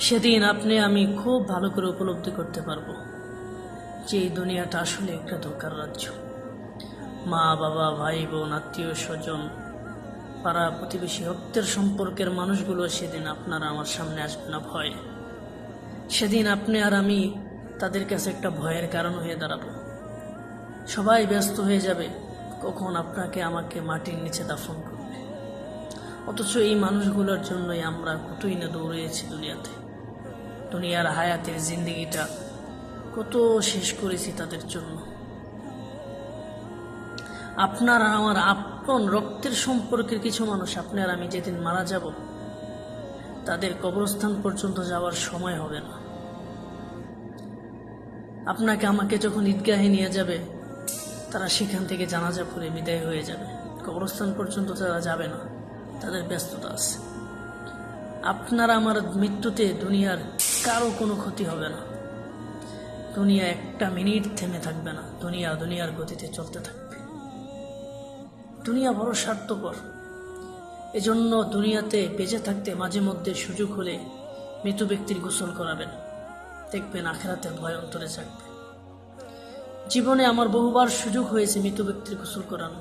সেদিন আপনি আমি খুব ভালো করে উপলব্ধি করতে পারবো যে এই দুনিয়াটা আসলে একটা ধোঁকার রাজ্য। মা বাবা ভাই বোন আত্মীয় স্বজন পাড়া প্রতিবেশী রক্তের সম্পর্কের মানুষগুলো সেদিন আপনার আমার সামনে আসবে না ভয়। সেদিন আপনি আর আমি তাদের কাছে একটা ভয়ের কারণ হয়ে দাঁড়াবো। সবাই ব্যস্ত হয়ে যাবে কখন আপনাকে আমাকে মাটির নিচে দাফন করবে। অথচ এই মানুষগুলোর জন্যই আমরা কতই না দৌড়িয়েছি দুনিয়াতে। দুনিয়ার হায়াতের জিন্দেগিটা কত শেষ করেছি তাদের জন্য। আপনার আমার আপন রক্তের সম্পর্কের কিছু মানুষ আপনি আর আমি যেদিন মারা যাব তাদের কবরস্থান পর্যন্ত যাওয়ার সময় হবে না। আপনাকে আমাকে যখন ঈদগাহে নিয়ে যাবে তারা সেখান থেকে জানাজা পড়ে বিদায় হয়ে যাবে। কবরস্থান পর্যন্ত তারা যাবে না, তাদের ব্যস্ততা আছে। আপনার আমার মৃত্যুতে দুনিয়ার কারো কোনো ক্ষতি হবে না। দুনিয়া একটা মিনিট থেমে থাকবে না। দুনিয়ার গতিতে চলতে থাকবে। দুনিয়া বড় স্বার্থপর। এজন্য দুনিয়াতে বেঁচে থাকতে মাঝে মধ্যে সুযোগ হলে মৃত ব্যক্তির গোসল করাবেন, দেখবেন আখেরাতের ভয় অন্তরে জাগবে। জীবনে আমার বহুবার সুযোগ হয়েছে মৃত ব্যক্তির গোসল করানো।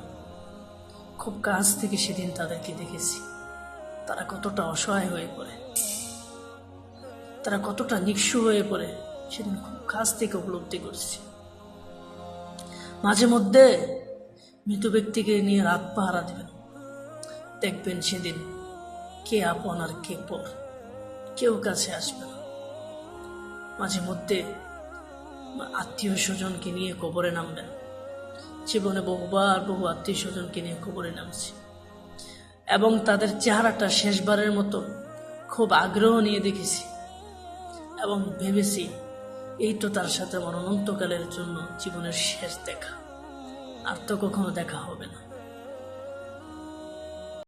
খুব কাছ থেকে সেদিন তাদেরকে দেখেছি, তারা কতটা অসহায় হয়ে পড়ে, তারা কতটা নিঃস্ব হয়ে পড়ে সেদিন খুব কাছ থেকে উপলব্ধি করছি। মাঝে মধ্যে মৃত ব্যক্তিকে নিয়ে রাত পাহারা দেবেন, দেখবেন সেদিন কে আপন আর কে পর, কেউ কাছে আসবে না। মাঝে মধ্যে আত্মীয় স্বজনকে নিয়ে কবরে নামবেন। জীবনে বহু আত্মীয় স্বজনকে নিয়ে কবরে নামছি এবং তাদের চেহারাটা শেষবারের মতো খুব আগ্রহ নিয়ে দেখেছি এবং ভেবেছি এই তো তার সাথে আমার অনন্তকালের জন্য জীবনের শেষ দেখা, আর তো কখনো দেখা হবে না।